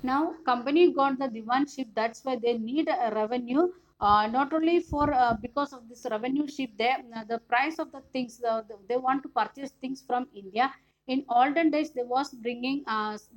Now company got the divanship, that's why they need a revenue, not only for because of this revenue ship, they the price of the things, they want to purchase things from India. In olden days they was bringing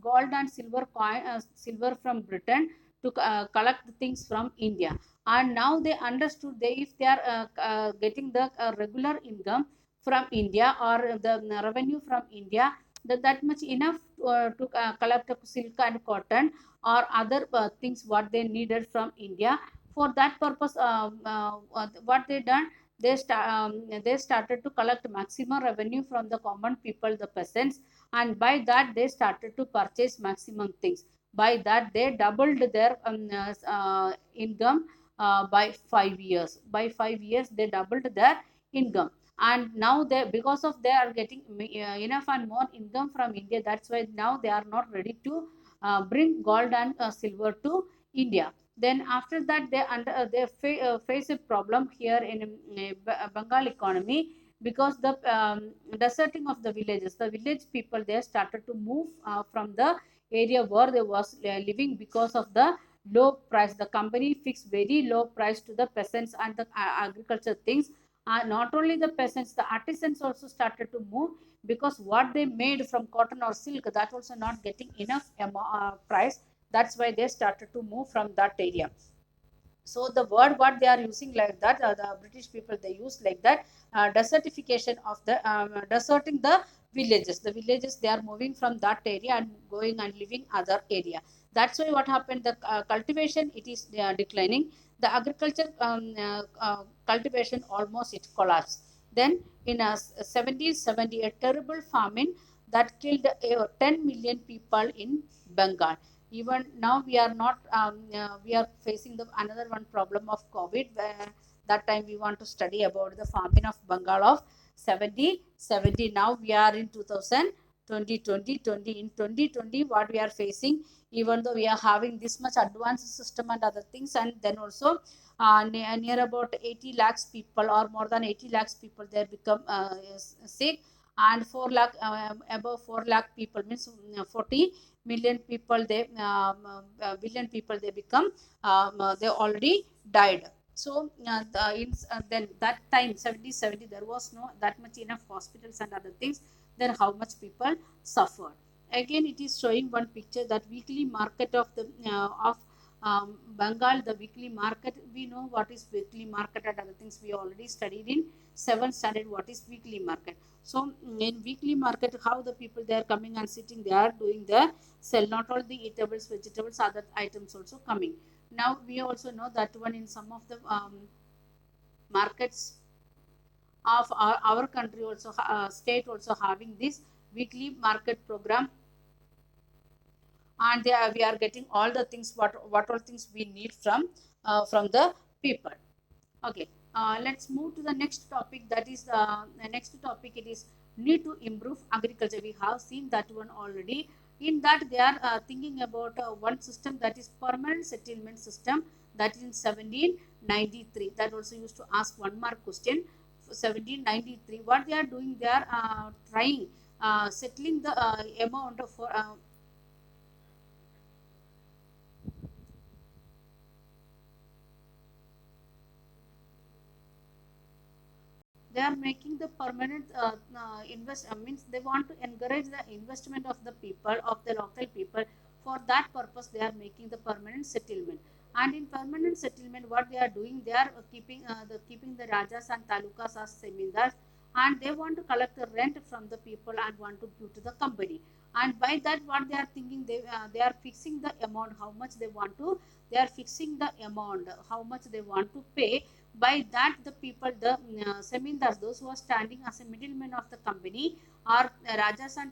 gold and silver coin, silver from Britain to collect the things from India. And now they understood, they if they are getting the regular income from India, or the revenue from India, that much enough to collect silk and cotton or other things what they needed from India. For that purpose, what they done, they started to collect maximum revenue from the common people, the peasants, and by that they started to purchase maximum things. By that they doubled their income by 5 years. By 5 years they doubled their income. And now they, because of they are getting enough and more income from India, that's why now they are not ready to bring gold and silver to India. Then after that they face a problem here in Bengal economy, because the deserting of the villages, the village people, they started to move from the area where they was living, because of the low price. The company fixed very low price to the peasants and the agriculture things. Not only the peasants, the artisans also started to move, because what they made from cotton or silk, that also not getting enough price. That's why they started to move from that area. So the word what they are using like that, the British people they use like that, desertification of the deserting the villages, they are moving from that area and going and living other area. That's why what happened, the cultivation it is declining. The agriculture cultivation almost it collapsed. Then in 1770, a terrible famine that killed 10 million people in Bengal. Even now we are not we are facing the another one problem of COVID, where that time we want to study about the famine of Bengal of 70. Now we are in 2020 in 2020 what we are facing. Even though we are having this much advanced system and other things, and then also near about 80 lakhs people, or more than 80 lakhs people they become sick. And 4 lakh above 4 lakh people means 40 million people they billion people they become they already died. So then that time 70 there was no that much enough hospitals and other things. Then how much people suffered. Again it is showing one picture, that weekly market of the of Bengal, the weekly market. We know what is weekly market and other things, we already studied in 7th standard what is weekly market. So in weekly market, how the people they are coming and sitting, they are doing the sell, not all the eatables, vegetables, other items also coming. Now we also know that one in some of the markets of our country also, state also having this weekly market program. And we are getting all the things what all things we need from the people. Okay, let's move to the next topic. That is the next topic. It is need to improve agriculture. We have seen that one already. In that, they are thinking about one system, that is permanent settlement system. That is in 1793. That also used to ask one mark question. 1793. What they are doing? They are trying settling the amount of for they are making the permanent invest means they want to encourage the investment of the people, of the local people. For that purpose they are making the permanent settlement. And in permanent settlement what they are doing, they are keeping the rajas and talukas as zemindars, and they want to collect the rent from the people and want to give to the company. And by that what they are thinking, they are fixing the amount how much they want to, they are fixing the amount how much they want to pay. By that the people, the semindars, those who are standing as a middleman of the company, or rajas and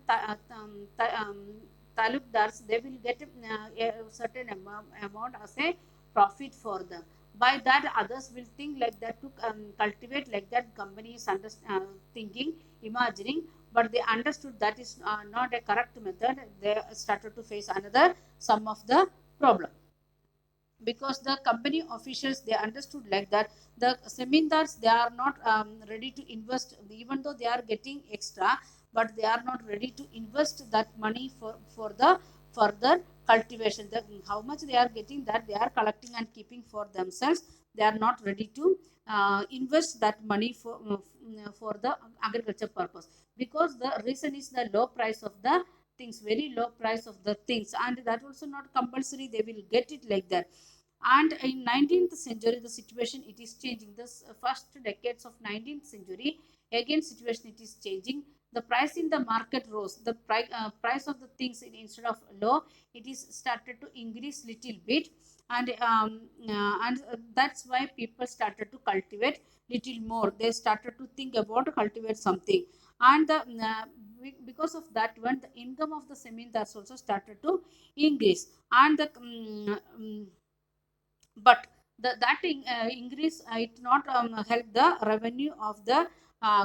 talukdars, they will get a certain amount as a profit for them. By that others will think like that to cultivate like that. Company is thinking, imagining, but they understood that is not a correct method. They started to face another some of the problem, because the company officials they understood like that the semindars they are not ready to invest, even though they are getting extra, but they are not ready to invest that money for the further cultivation. How much they are getting, that they are collecting and keeping for themselves. They are not ready to invest that money for the agriculture purpose, because the reason is the low price of the things, very low price of the things, and that also not compulsory they will get it like that. And in 19th century the situation it is changing. This first decades of 19th century, again situation it is changing. The price in the market rose, the price of the things instead of low, it is started to increase little bit. And that's why people started to cultivate little more. They started to think about cultivate something. And because of that one, the income of the zamindars also started to increase. And the but that increase, it not help the revenue of the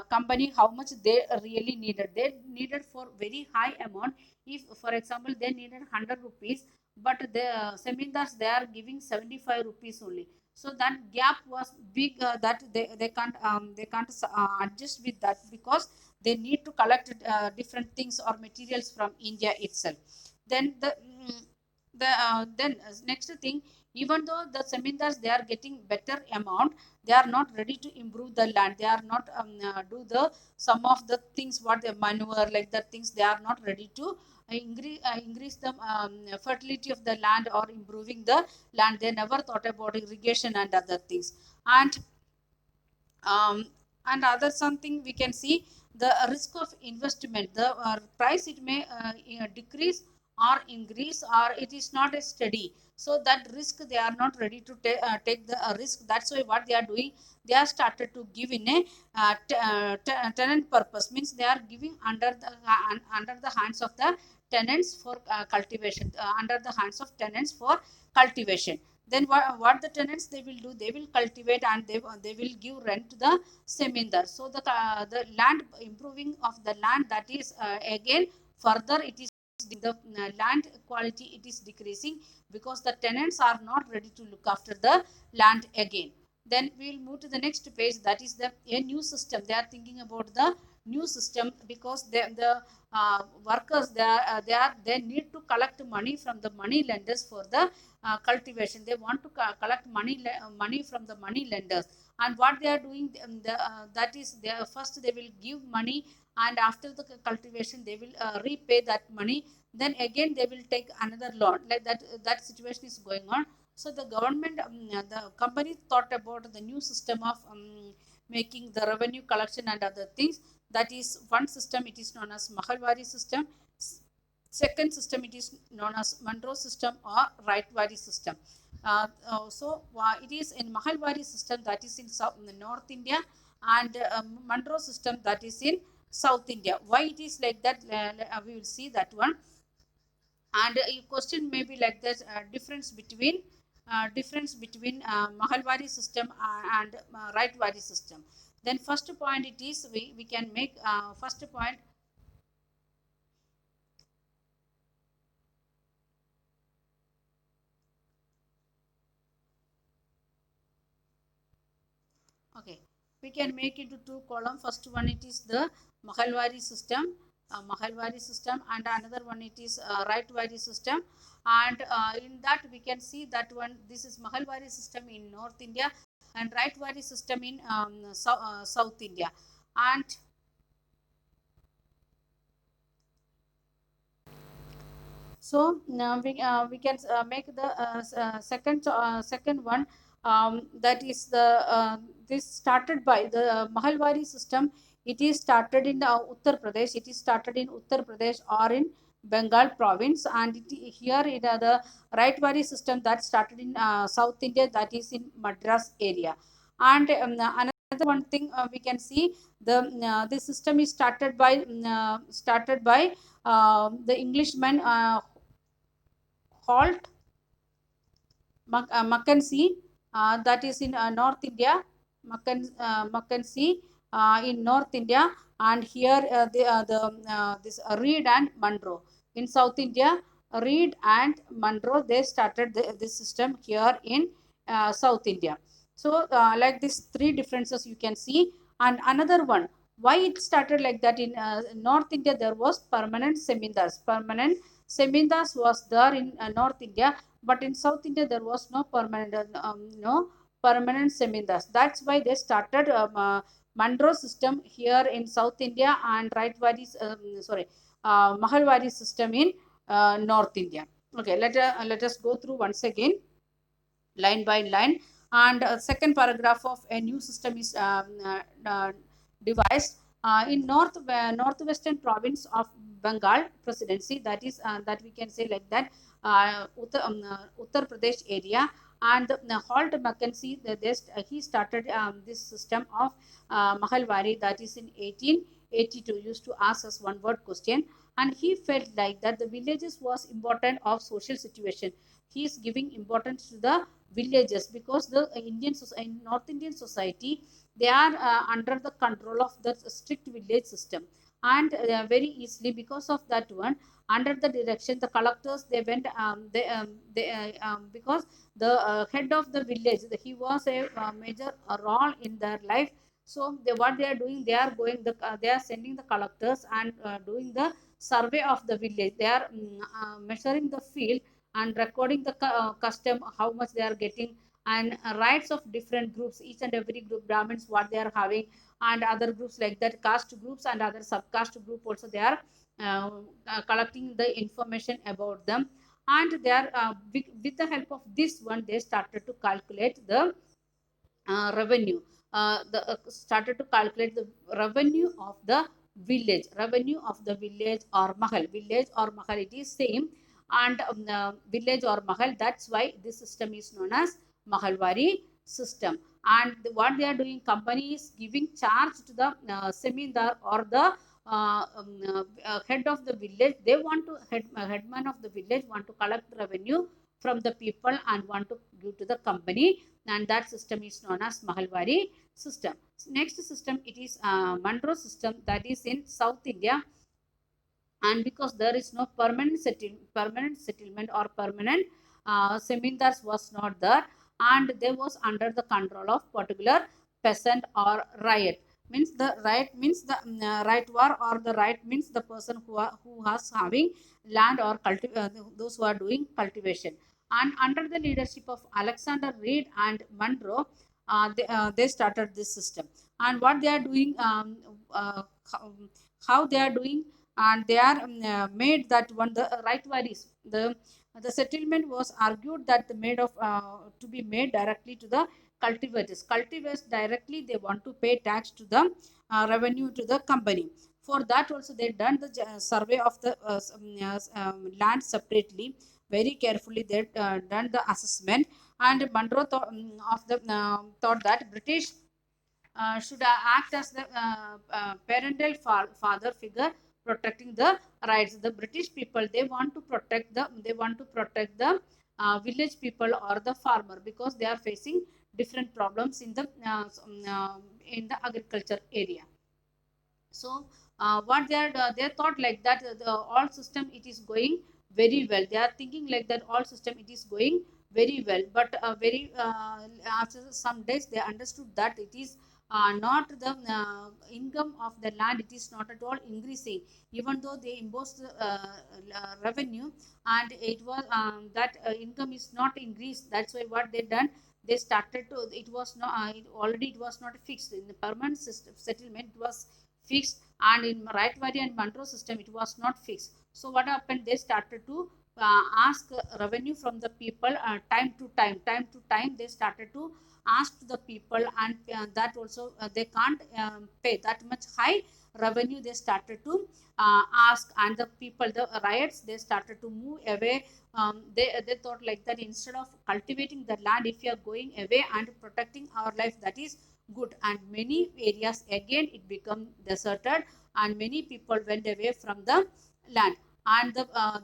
company. How much they really needed, they needed for very high amount. If for example they needed 100 rupees, but the zamindars they are giving 75 rupees only. So that gap was big, that they can't adjust with that, because they need to collect different things or materials from India itself. Then then next thing, even though the zamindars they are getting better amount, they are not ready to improve the land. They are not do the some of the things what the manure like that things, they are not ready to increase the fertility of the land or improving the land. They never thought about irrigation and other things. And um, and other something we can see, the risk of investment, the price it may decrease or increase, or it is not a steady. So that risk they are not ready to take the risk. That's why what they are doing, they are started to give in a tenant purpose, means they are giving under the hands of the tenants for cultivation, under the hands of tenants for cultivation. Then what the tenants they will do, they will cultivate and they will give rent to the zemindar. So the land improving of the land, that is again further it is the land quality it is decreasing, because the tenants are not ready to look after the land again. Then we will move to the next page, that is a new system. They are thinking about the new system, because the workers they need to collect money from the money lenders for the cultivation. They want to collect money from the money lenders. And what they are doing, that is they first they will give money, and after the cultivation they will repay that money. Then again they will take another loan, like that situation is going on. So the government, the company thought about the new system of making the revenue collection and other things. That is one system, it is known as Mahalwari system. Second system, it is known as Monroe system or Rightwari system. It is in Mahalwari system, that is in North India, and Monroe system, that is in South India. Why it is like that? We will see that one. And a question may be like this: difference between Mahalwari system and Rightwari system. Then first point it is, we can make first point. Okay, we can make into two columns. First one it is the Mahalwari system, and another one it is Rightwari system. And in that we can see that one. This is Mahalwari system in North India, and Rightwari system in South India. And so now we can make the second one, that is the this started by the Mahalwari system. It is started in Uttar Pradesh. It is started in Uttar Pradesh or in Bengal province, and here it the Rightwari system that started in South India, that is in Madras area. And another one thing we can see, the this system is started by the Englishman Halt Mackenzie, that is in North India, Mackenzie in North India, and here this Reed and Monroe in South India. Reed and Monroe they started this system here in South India. So like these three differences you can see. And another one, why it started like that in North India, there was permanent Semindars was there in North India, but in South India there was no permanent no permanent Semindars. That's why they started Mandro system here in South India and Mahalwari system in North India. Okay, let us go through once again, line by line. And second paragraph of a new system is devised in northwestern province of Bengal Presidency. That is that we can say like that, Uttar Pradesh area. And Holt Mackenzie, he started this system of Mahalwari, that is in 1882. Used to ask us one word question, and he felt like that the villages was important of social situation. He is giving importance to the villages because the in North Indian society, they are under the control of the strict village system. And very easily, because of that one, under the direction the collectors, they went because the head of the village, he was a major role in their life. So what they are doing, they are they are sending the collectors and doing the survey of the village. They are measuring the field and recording the custom, how much they are getting, and rights of different groups, each and every group, Brahmins what they are having, and other groups like that, caste groups and other subcaste group also, they are uh, collecting the information about them. And they are with the help of this one, they started to calculate the revenue, started to calculate the revenue of the village or mahal, it is same. And village or mahal, that's why this system is known as Mahalwari system. And what they are doing, company is giving charge to the semindar or the head of the village. They want to headman of the village want to collect revenue from the people and want to give to the company, and that system is known as Mahalwari system. Next system, it is Mandro system, that is in South India. And because there is no permanent settlement or permanent semindars was not there, and they was under the control of particular peasant or riot. Means the right means the right war, or the right means the person who has having land or those who are doing cultivation. And under the leadership of Alexander Reed and Monroe, they started this system. And what they are doing, uh, how they are doing, and they are made that one the right varies. The settlement was argued that the made of to be made directly to the cultivators directly, they want to pay tax to the revenue to the company. For that also, they done the survey of the land separately, very carefully. They done the assessment. And Monroe thought that British should act as the parental father figure, protecting the rights. The British people, they want to protect the village people or the farmer, because they are facing different problems in the agriculture area. So what they thought like that, the all system it is going very well. They are thinking like that, all system it is going very well. But very after some days, they understood that it is not the income of the land, it is not at all increasing, even though they imposed revenue. And it was that income is not increased. That's why what they done, they started to, it was not it was not fixed in the permanent system settlement, it was fixed. And in right Valley and Monroe system, it was not fixed. So what happened, they started to ask revenue from the people, time to time they started to ask the people. And that also they can't pay that much high revenue. They started to ask, and the people, the riots, they started to move away. They thought like that, instead of cultivating the land, if you are going away and protecting our life, that is good. And many areas again it become deserted, and many people went away from the land. And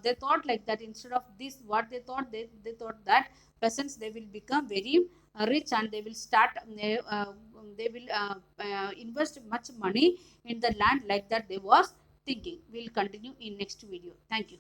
they thought like that, instead of this, what they thought, they thought that peasants, they will become very rich, and they will start they will invest much money in the land, like that they was thinking. We'll continue in next video. Thank you.